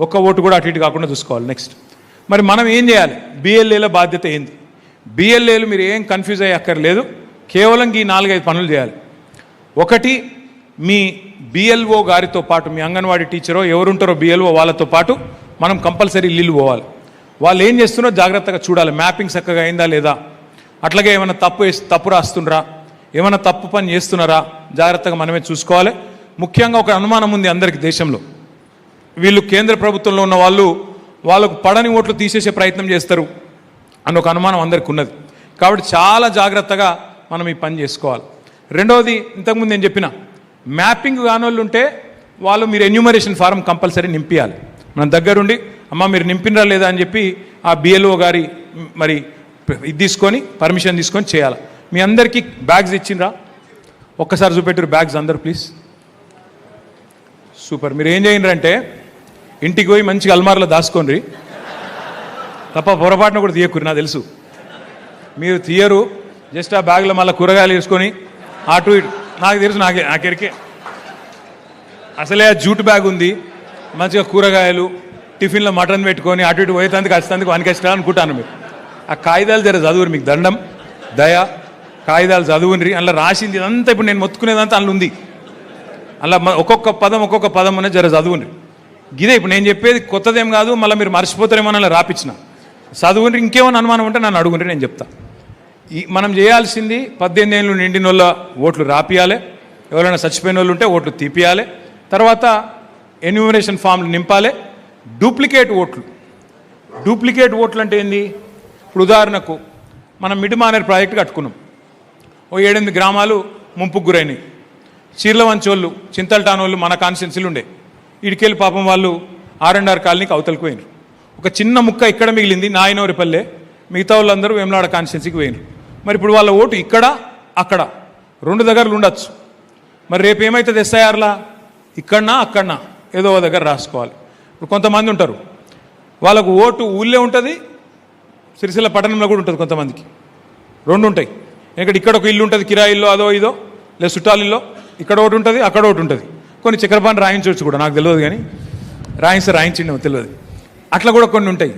ఒక్క ఓటు కూడా అటు ఇటు కాకుండా చూసుకోవాలి. నెక్స్ట్ మరి మనం ఏం చేయాలి? బిఎల్ఏల బాధ్యత ఏంది? బిఎల్ఏలు మీరు ఏం కన్ఫ్యూజ్ అయ్యి అక్కర్లేదు, కేవలం ఈ 4-5 పనులు చేయాలి. ఒకటి, మీ బిఎల్ఓ గారితో పాటు మీ అంగన్వాడీ టీచరో ఎవరుంటారో బిఎల్ఓ వాళ్ళతో పాటు మనం కంపల్సరీ ఇల్లు పోవాలి. వాళ్ళు ఏం చేస్తున్నారో జాగ్రత్తగా చూడాలి. మ్యాపింగ్ చక్కగా అయిందా లేదా, అట్లాగే ఏమైనా తప్పు రాస్తుండ్రా, ఏమైనా తప్పు పని చేస్తున్నారా జాగ్రత్తగా మనమే చూసుకోవాలి. ముఖ్యంగా ఒక అనుమానం ఉంది అందరికీ దేశంలో, వీళ్ళు కేంద్ర ప్రభుత్వంలో ఉన్న వాళ్ళకు పడని ఓట్లు తీసేసే ప్రయత్నం చేస్తారు అని ఒక అనుమానం అందరికీ ఉన్నది. కాబట్టి చాలా జాగ్రత్తగా మనం ఈ పని చేసుకోవాలి. రెండవది, ఇంతకుముందు నేను చెప్పిన మ్యాపింగ్ కానోళ్ళు ఉంటే వాళ్ళు మీరు ఎన్యూమరేషన్ ఫారం కంపల్సరీ నింపించాలి. మన దగ్గరుండి అమ్మ మీరు నింపినరా లేదా అని చెప్పి ఆ బిఎల్ఓ గారి మరి ఇది తీసుకొని పర్మిషన్ తీసుకొని చేయాలి. మీ అందరికీ బ్యాగ్స్ ఇచ్చిండ్రా? ఒక్కసారి చూపెట్టారు బ్యాగ్స్ అందరు ప్లీజ్. సూపర్. మీరు ఏం చేయండి, ఇంటికి పోయి మంచిగా అల్మార్లో దాచుకోండి తప్ప పొరపాటున కూడా తీయకూరి. నాకు తెలుసు మీరు తీయరు, జస్ట్ ఆ బ్యాగ్లో మళ్ళీ కూరగాయలు వేసుకొని అటు ఇటు. నాకు తెలుసు, నాకెరికే అసలే ఆ జూట్ బ్యాగ్ ఉంది, మంచిగా కూరగాయలు టిఫిన్లో మటన్ పెట్టుకొని అటు ఇటు పోయేందుకు వచ్చేందుకు వనికేస్తా అనుకుంటాను. మీరు ఆ కాగితాలు జర చదువురు, మీకు దండం దయా కాగితాలు చదువుని. అందులో రాసింది ఇదంతా ఇప్పుడు నేను మొత్తుకునేదంతా అందులో ఉంది. అలా ఒక్కొక్క పదం అనేది జర చదువుని. ఇదే ఇప్పుడు నేను చెప్పేది కొత్తదేం కాదు, మళ్ళీ మీరు మర్చిపోతారేమో అలా రాపించిన చదువుని. ఇంకేమైనా అనుమానం ఉంటే నన్ను అడుగుంటే నేను చెప్తా. మనం చేయాల్సింది 18 ఏళ్ళు నిండిన వాళ్ళ ఓట్లు రాపియాలి, ఎవరైనా చచ్చిపోయిన వాళ్ళు ఉంటే ఓట్లు తీపియాలి, తర్వాత ఎన్యూమరేషన్ ఫామ్లు నింపాలి. డూప్లికేట్ ఓట్లు అంటే ఏంది? ఇప్పుడు ఉదాహరణకు మనం మిడిమానేర్ ప్రాజెక్టు కట్టుకున్నాం, ఓ 7-8 గ్రామాలు ముంపుకు గురైనాయి. చీర్లవంచోళ్ళు చింతల్టాన్ వాళ్ళు మన కాన్స్టిట్యున్సీలు ఉండే, ఇడికెళ్ళి పాపం వాళ్ళు R&R కాలనీకి అవతలకు పోయినారు. ఒక చిన్న ముక్క ఇక్కడ మిగిలింది నాయనోరిపల్లె, మిగతా వాళ్ళందరూ వేములాడ కాన్స్టిట్యున్సీకి పోయినారు. మరి ఇప్పుడు వాళ్ళ ఓటు ఇక్కడ అక్కడ 2 దగ్గరలు ఉండొచ్చు. మరి రేపు ఏమవుతుంది? SIRలా ఇక్కడనా అక్కడనా ఏదో ఒక దగ్గర రాసుకోవాలి. ఇప్పుడు కొంతమంది ఉంటారు వాళ్ళకు ఓటు ఊళ్ళే ఉంటుంది, సిరిసిల్ల పట్టణంలో కూడా ఉంటుంది. కొంతమందికి 2 ఉంటాయి. ఎందుకంటే ఇక్కడ ఒక ఇల్లు ఉంటుంది కిరాయిల్లో, అదో ఇదో, లేదా చుట్టాలిల్లో, ఇక్కడ ఒకటి ఉంటుంది అక్కడ ఒకటి ఉంటుంది. కొన్ని చక్రపాణి రాయించవచ్చు కూడా, నాకు తెలియదు, కానీ రాయించిండేమో తెలియదు. అట్లా కూడా కొన్ని ఉంటాయి.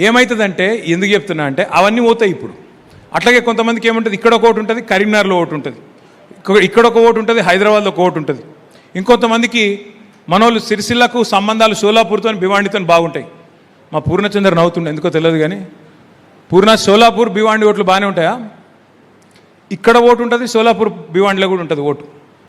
ఏమవుతుందంటే, ఎందుకు చెప్తున్నా అంటే అవన్నీ పోతాయి ఇప్పుడు. అట్లాగే కొంతమందికి ఏముంటుంది, ఇక్కడ ఒక ఓటు ఉంటుంది, కరీంనగర్లో ఒకటి ఉంటుంది, ఇక్కడ ఒక ఓటు ఉంటుంది, హైదరాబాద్లో ఒక ఓటు ఉంటుంది. ఇంకొంతమందికి మనోళ్ళు సిరిసిల్లకు సంబంధాలు షోలాపూర్తో భివాండితో బాగుంటాయి. మా పూర్ణచంద్ర నవ్వుతుండే, ఎందుకో తెలియదు, కానీ షోలాపూర్ భివాండి ఓట్లు బాగానే ఉంటాయా? ఇక్కడ ఓటు ఉంటుంది, షోలాపూర్ భివాండిలో కూడా ఉంటుంది ఓటు.